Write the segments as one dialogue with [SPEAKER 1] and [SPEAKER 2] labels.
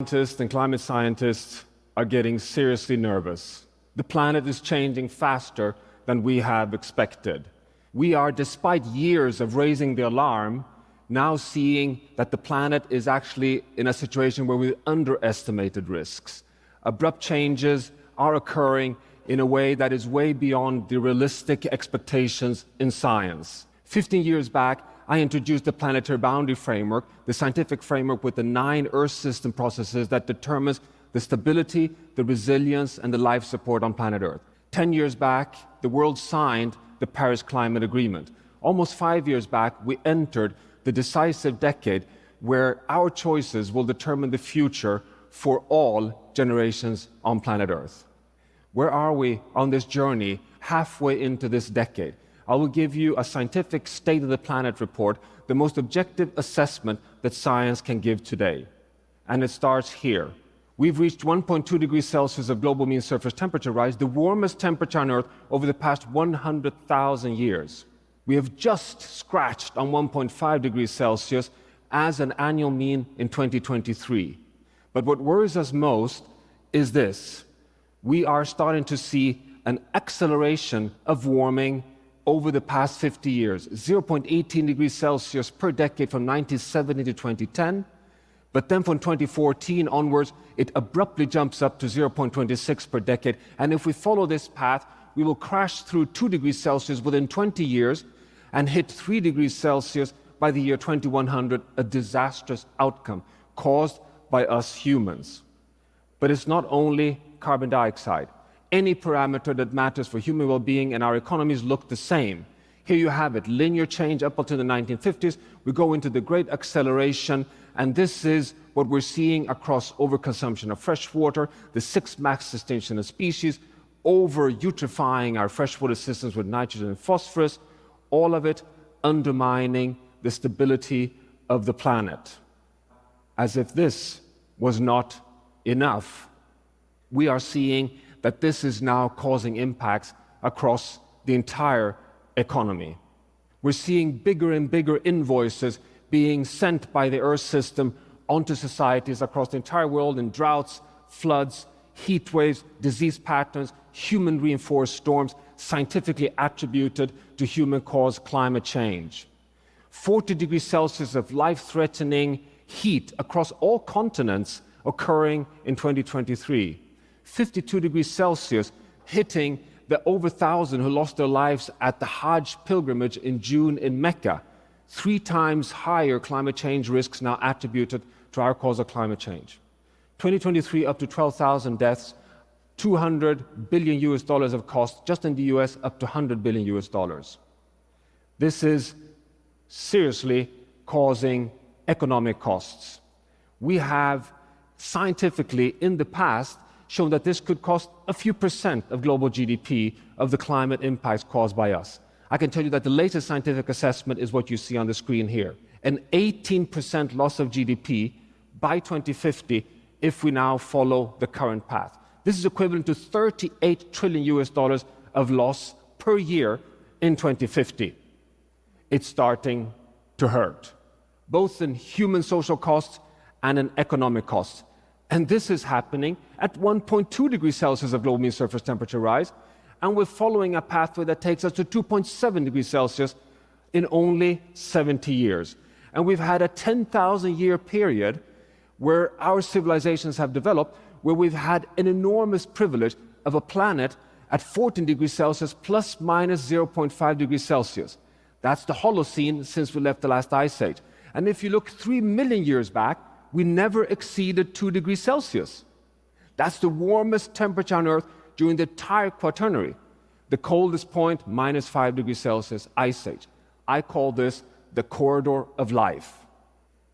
[SPEAKER 1] Scientists and climate scientists are getting seriously nervous. The planet is changing faster than we have expected. We are, despite years of raising the alarm, now seeing that the planet is actually in a situation where we underestimated risks. Abrupt changes are occurring in a way that is way beyond the realistic expectations in science. 15 years back, I introduced the planetary boundary framework, the scientific framework with the 9 Earth system processes that determines the stability, the resilience, and the life support on planet Earth. 10 years back, the world signed the Paris Climate Agreement. Almost 5 years back, we entered the decisive decade where our choices will determine the future for all generations on planet Earth. Where are we on this journey halfway into this decade? I will give you a scientific State of the Planet report, the most objective assessment that science can give today. And it starts here. We've reached 1.2 degrees Celsius of global mean surface temperature rise, the warmest temperature on Earth over the past 100,000 years. We have just scratched on 1.5 degrees Celsius as an annual mean in 2023. But what worries us most is this. We are starting to see an acceleration of warming over the past 50 years, 0.18 degrees Celsius per decade from 1970 to 2010. But then from 2014 onwards, it abruptly jumps up to 0.26 per decade. And if we follow this path, we will crash through 2 degrees Celsius within 20 years and hit 3 degrees Celsius by the year 2100, a disastrous outcome caused by us humans. But it's not only carbon dioxide. Any parameter that matters for human well-being and our economies look the same. Here you have it, linear change up until the 1950s. We go into the great acceleration, and this is what we're seeing across overconsumption of fresh water, the 6th mass extinction of species, over-eutrophying our freshwater systems with nitrogen and phosphorus, all of it undermining the stability of the planet. As if this was not enough, we are seeing that this is now causing impacts across the entire economy. We're seeing bigger and bigger invoices being sent by the Earth system onto societies across the entire world in droughts, floods, heat waves, disease patterns, human-reinforced storms, scientifically attributed to human-caused climate change. 40 degrees Celsius of life-threatening heat across all continents occurring in 2023. 52 degrees Celsius hitting the over 1,000 who lost their lives at the Hajj pilgrimage in June in Mecca. 3 times higher climate change risks now attributed to our cause of climate change. 2023 up to 12,000 deaths, $200 billion of cost, just in the US up to $100 billion. This is seriously causing economic costs. We have scientifically in the past shown that this could cost a few percent of global GDP of the climate impacts caused by us. I can tell you that the latest scientific assessment is what you see on the screen here. An 18% loss of GDP by 2050 if we now follow the current path. This is equivalent to $38 trillion of loss per year in 2050. It's starting to hurt, both in human social costs and in economic costs. And this is happening at 1.2 degrees Celsius of global mean surface temperature rise, and we're following a pathway that takes us to 2.7 degrees Celsius in only 70 years. And we've had a 10,000-year period where our civilizations have developed, where we've had an enormous privilege of a planet at 14 degrees Celsius plus minus 0.5 degrees Celsius. That's the Holocene since we left the last ice age. And if you look 3 million years back, we never exceeded 2 degrees Celsius. That's the warmest temperature on Earth during the entire Quaternary. The coldest point, minus 5 degrees Celsius, ice age. I call this the corridor of life.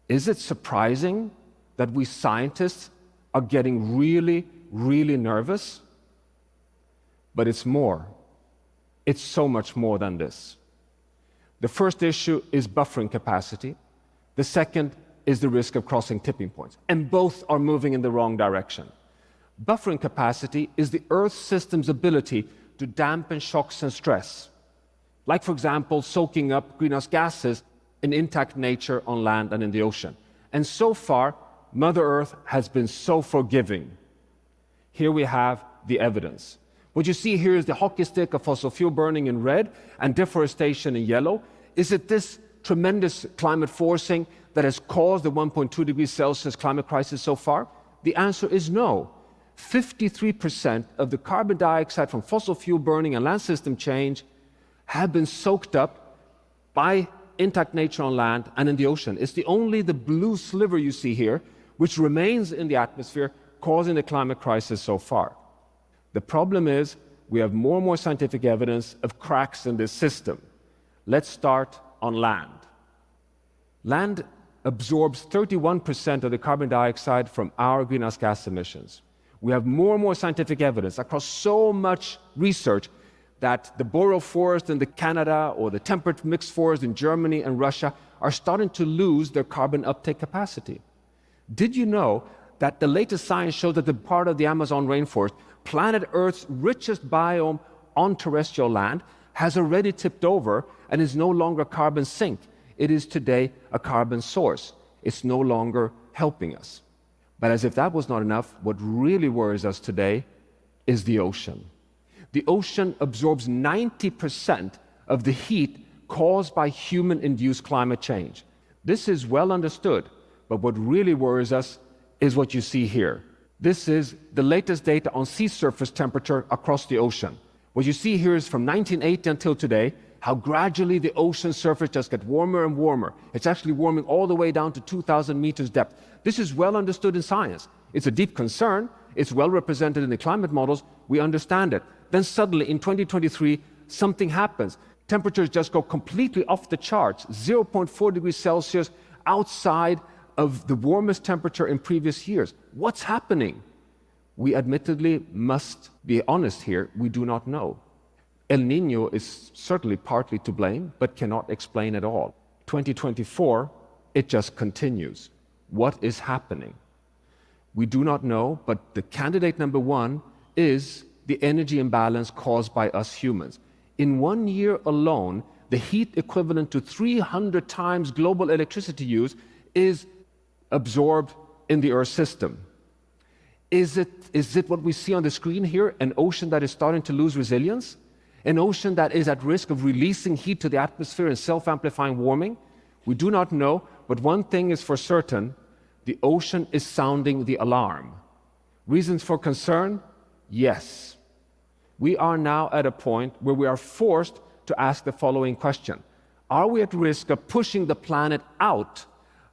[SPEAKER 1] Is it surprising that we scientists are getting really, really nervous? But it's more. It's so much more than this. The first issue is buffering capacity. The second is the risk of crossing tipping points. And both are moving in the wrong direction. Buffering capacity is the Earth system's ability to dampen shocks and stress. Like, for example, soaking up greenhouse gases in intact nature on land and in the ocean. And so far, Mother Earth has been so forgiving. Here we have the evidence. What you see here is the hockey stick of fossil fuel burning in red and deforestation in yellow. Is it this tremendous climate forcing that has caused the 1.2 degrees Celsius climate crisis so far? The answer is no. 53% of the carbon dioxide from fossil fuel burning and land system change have been soaked up by intact nature on land and in the ocean. It's only the blue sliver you see here, which remains in the atmosphere, causing the climate crisis so far. The problem is we have more and more scientific evidence of cracks in this system. Let's start on land. Land absorbs 31% of the carbon dioxide from our greenhouse gas emissions. We have more and more scientific evidence across so much research that the boreal forest in Canada or the temperate mixed forest in Germany and Russia are starting to lose their carbon uptake capacity. Did you know that the latest science shows that the part of the Amazon rainforest, planet Earth's richest biome on terrestrial land, has already tipped over and is no longer a carbon sink. It is today a carbon source. It's no longer helping us. But as if that was not enough, what really worries us today is the ocean. The ocean absorbs 90% of the heat caused by human-induced climate change. This is well understood, but what really worries us is what you see here. This is the latest data on sea surface temperature across the ocean. What you see here is from 1980 until today, how gradually the ocean surface just gets warmer and warmer. It's actually warming all the way down to 2,000 meters depth. This is well understood in science. It's a deep concern. It's well represented in the climate models. We understand it. Then suddenly in 2023, something happens. Temperatures just go completely off the charts, 0.4 degrees Celsius outside of the warmest temperature in previous years. What's happening? We admittedly must be honest here, we do not know. El Niño is certainly partly to blame, but cannot explain it all. 2024, it just continues. What is happening? We do not know, but the candidate number one is the energy imbalance caused by us humans. In 1 year alone, the heat equivalent to 300 times global electricity use is absorbed in the Earth system. Is it what we see on the screen here, an ocean that is starting to lose resilience? An ocean that is at risk of releasing heat to the atmosphere and self-amplifying warming? We do not know, but one thing is for certain, the ocean is sounding the alarm. Reasons for concern? Yes. We are now at a point where we are forced to ask the following question. Are we at risk of pushing the planet out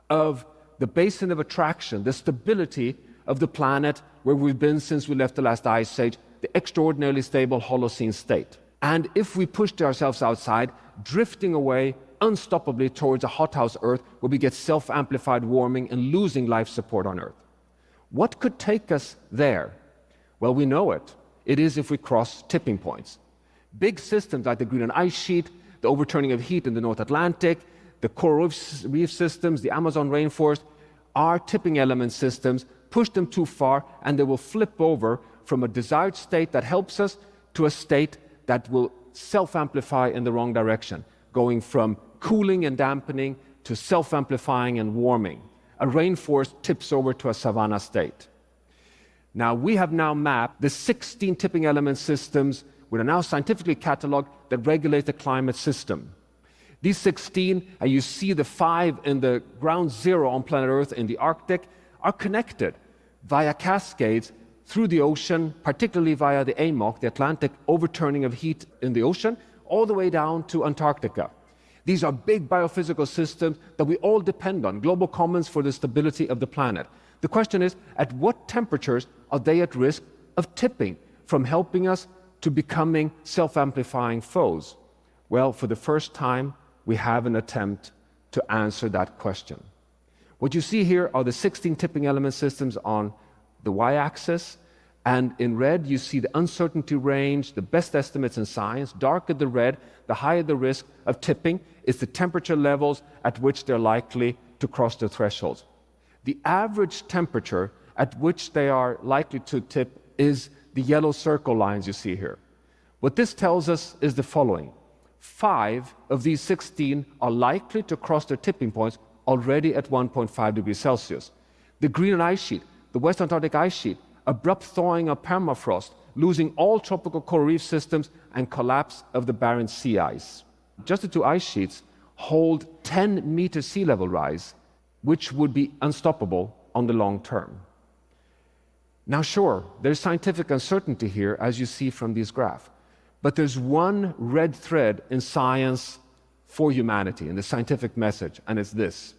[SPEAKER 1] of the basin of attraction, the stability of the planet where we've been since we left the last ice age, the extraordinarily stable Holocene state? And if we pushed ourselves outside, drifting away unstoppably towards a hothouse Earth where we get self-amplified warming and losing life support on Earth. What could take us there? Well, we know it. It is if we cross tipping points. Big systems like the Greenland ice sheet, the overturning of heat in the North Atlantic, the coral reef systems, the Amazon rainforest, are tipping element systems. Push them too far and they will flip over from a desired state that helps us to a state that will self-amplify in the wrong direction, going from cooling and dampening to self-amplifying and warming. A rainforest tips over to a savanna state. Now, we have now mapped the 16 tipping element systems which are now scientifically cataloged that regulate the climate system. These 16, and you see the 5 in the ground zero on planet Earth in the Arctic, are connected via cascades through the ocean, particularly via the AMOC, the Atlantic overturning of heat in the ocean, all the way down to Antarctica. These are big biophysical systems that we all depend on, global commons for the stability of the planet. The question is, at what temperatures are they at risk of tipping from helping us to becoming self-amplifying foes? Well, for the first time, we have an attempt to answer that question. What you see here are the 16 tipping element systems on the y-axis, and in red you see the uncertainty range, the best estimates in science. Darker the red, the higher the risk of tipping. It's the temperature levels at which they're likely to cross the thresholds. The average temperature at which they are likely to tip is the yellow circle lines you see here. What this tells us is the following. 5 of these 16 are likely to cross their tipping points already at 1.5 degrees Celsius. The Greenland ice sheet, the West Antarctic ice sheet, abrupt thawing of permafrost, losing all tropical coral reef systems, and collapse of the Barents Sea ice. Just the two ice sheets hold 10-meter sea level rise, which would be unstoppable on the long term. Now sure, there's scientific uncertainty here, as you see from this graph, but there's one red thread in science for humanity, in the scientific message, and it's this: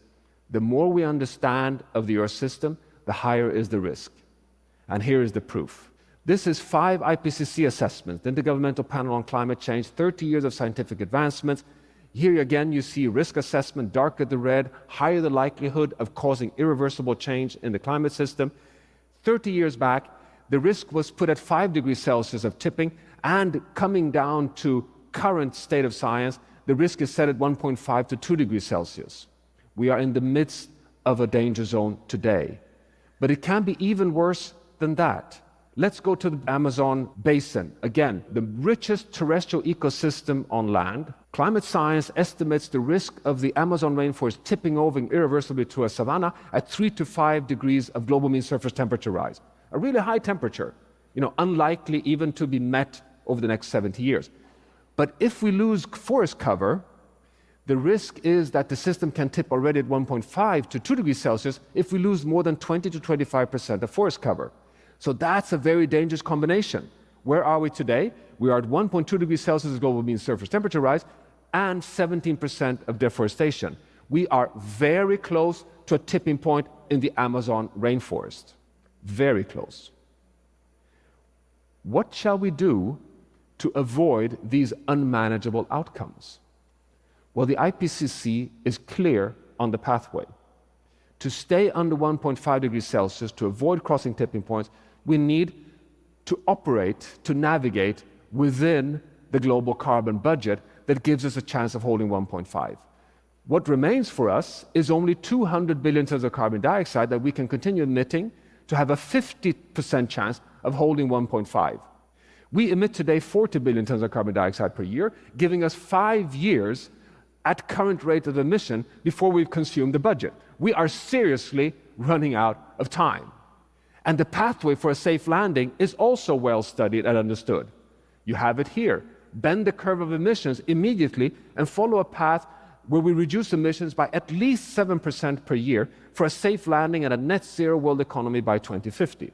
[SPEAKER 1] the more we understand of the Earth system, the higher is the risk. And here is the proof. This is 5 IPCC assessments, the Intergovernmental Panel on Climate Change, 30 years of scientific advancements. Here again you see risk assessment, darker the red, higher the likelihood of causing irreversible change in the climate system. 30 years back, the risk was put at 5 degrees Celsius of tipping, and coming down to current state of science, the risk is set at 1.5 to 2 degrees Celsius. We are in the midst of a danger zone today. But it can be even worse than that. Let's go to the Amazon basin. Again, the richest terrestrial ecosystem on land. Climate science estimates the risk of the Amazon rainforest tipping over irreversibly to a savanna at 3 to 5 degrees of global mean surface temperature rise. A really high temperature, unlikely even to be met over the next 70 years. But if we lose forest cover, the risk is that the system can tip already at 1.5 to 2 degrees Celsius if we lose more than 20 to 25% of forest cover. So that's a very dangerous combination. Where are we today? We are at 1.2 degrees Celsius global mean surface temperature rise and 17% of deforestation. We are very close to a tipping point in the Amazon rainforest. Very close. What shall we do to avoid these unmanageable outcomes? Well, the IPCC is clear on the pathway. To stay under 1.5 degrees Celsius, to avoid crossing tipping points, we need to operate, to navigate within the global carbon budget that gives us a chance of holding 1.5. What remains for us is only 200 billion tons of carbon dioxide that we can continue emitting to have a 50% chance of holding 1.5. We emit today 40 billion tons of carbon dioxide per year, giving us 5 years at current rate of emission before we've consumed the budget. We are seriously running out of time. And the pathway for a safe landing is also well studied and understood. You have it here. Bend the curve of emissions immediately and follow a path where we reduce emissions by at least 7% per year for a safe landing and a net zero world economy by 2050.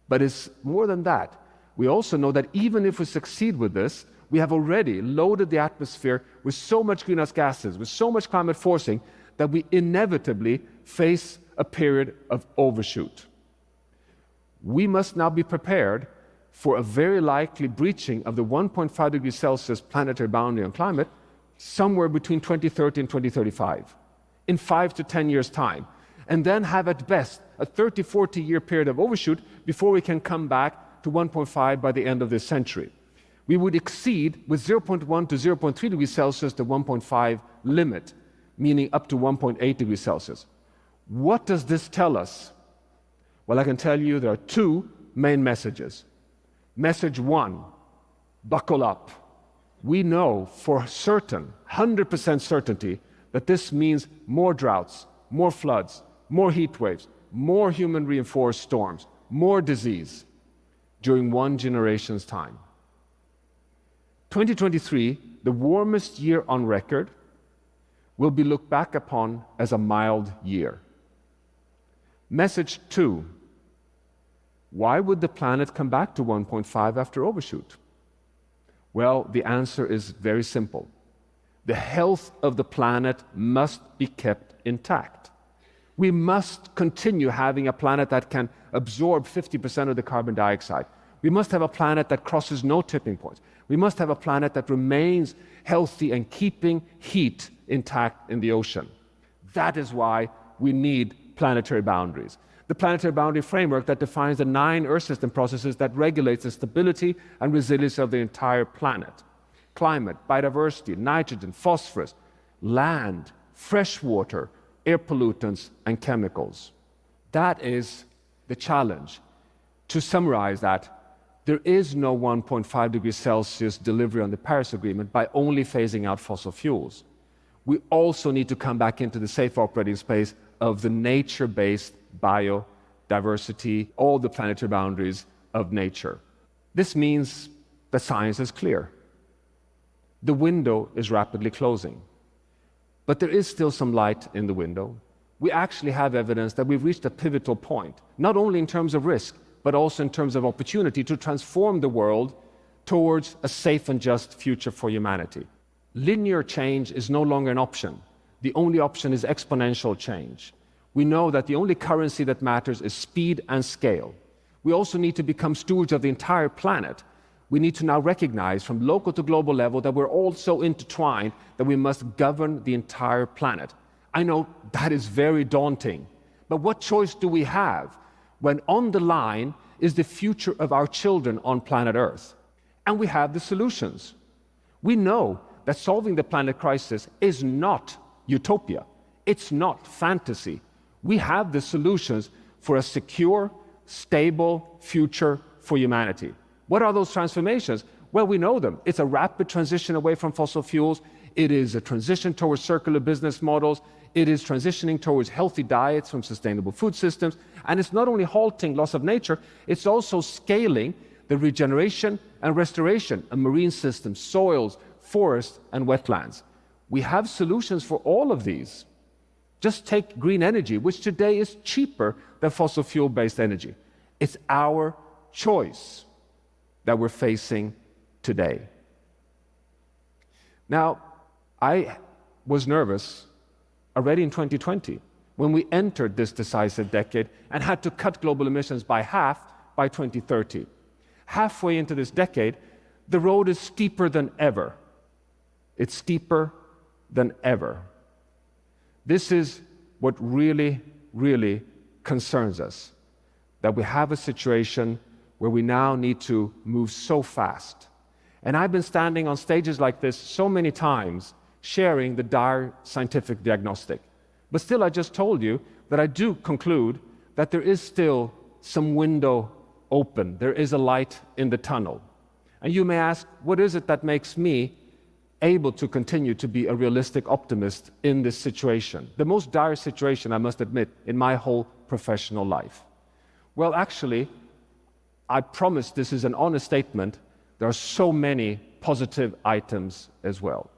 [SPEAKER 1] But it's more than that. We also know that even if we succeed with this, we have already loaded the atmosphere with so much greenhouse gases, with so much climate forcing, that we inevitably face a period of overshoot. We must now be prepared for a very likely breaching of the 1.5 degrees Celsius planetary boundary on climate somewhere between 2030 and 2035, in 5 to 10 years' time, and then have at best a 30-40 year period of overshoot before we can come back to 1.5 by the end of this century. We would exceed with 0.1 to 0.3 degrees Celsius the 1.5 limit, meaning up to 1.8 degrees Celsius. What does this tell us? Well, I can tell you there are 2 main messages. Message 1, buckle up. We know for certain, 100% certainty, that this means more droughts, more floods, more heat waves, more human-reinforced storms, more disease during one generation's time. 2023, the warmest year on record, will be looked back upon as a mild year. Message 2, why would the planet come back to 1.5 after overshoot? Well, the answer is very simple. The health of the planet must be kept intact. We must continue having a planet that can absorb 50% of the carbon dioxide. We must have a planet that crosses no tipping points. We must have a planet that remains healthy and keeping heat intact in the ocean. That is why we need planetary boundaries. The planetary boundary framework that defines the 9 Earth system processes that regulates the stability and resilience of the entire planet. Climate, biodiversity, nitrogen, phosphorus, land, fresh water, air pollutants, and chemicals. That is the challenge. To summarize that, there is no 1.5 degrees Celsius delivery on the Paris Agreement by only phasing out fossil fuels. We also need to come back into the safe operating space of the nature-based biodiversity, all the planetary boundaries of nature. This means that science is clear. The window is rapidly closing. But there is still some light in the window. We actually have evidence that we've reached a pivotal point, not only in terms of risk, but also in terms of opportunity to transform the world towards a safe and just future for humanity. Linear change is no longer an option. The only option is exponential change. We know that the only currency that matters is speed and scale. We also need to become stewards of the entire planet. We need to now recognize from local to global level that we're all so intertwined that we must govern the entire planet. I know that is very daunting, but what choice do we have when on the line is the future of our children on planet Earth? And we have the solutions. We know that solving the planet crisis is not utopia. It's not fantasy. We have the solutions for a secure, stable future for humanity. What are those transformations? Well, we know them. It's a rapid transition away from fossil fuels. It is a transition towards circular business models. It is transitioning towards healthy diets from sustainable food systems. And it's not only halting loss of nature, it's also scaling the regeneration and restoration of marine systems, soils, forests, and wetlands. We have solutions for all of these. Just take green energy, which today is cheaper than fossil fuel-based energy. It's our choice that we're facing today. Now, I was nervous already in 2020 when we entered this decisive decade and had to cut global emissions by half by 2030. Halfway into this decade, the road is steeper than ever. It's steeper than ever. This is what really, really concerns us, that we have a situation where we now need to move so fast. And I've been standing on stages like this so many times, sharing the dire scientific diagnostic. But still, I just told you that I do conclude that there is still some window open. There is a light in the tunnel. And you may ask, what is it that makes me able to continue to be a realistic optimist in this situation? The most dire situation, I must admit, in my whole professional life. Well, actually, I promise this is an honest statement. There are so many positive items as well.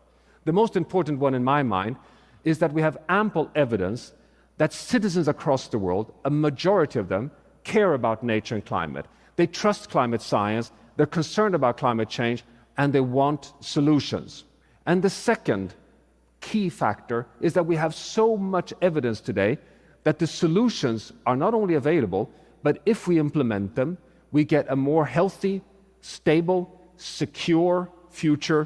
[SPEAKER 1] The most important one in my mind is that we have ample evidence that citizens across the world, a majority of them, care about nature and climate. They trust climate science, they're concerned about climate change, and they want solutions. And the second key factor is that we have so much evidence today that the solutions are not only available, but if we implement them, we get a more healthy, stable, secure future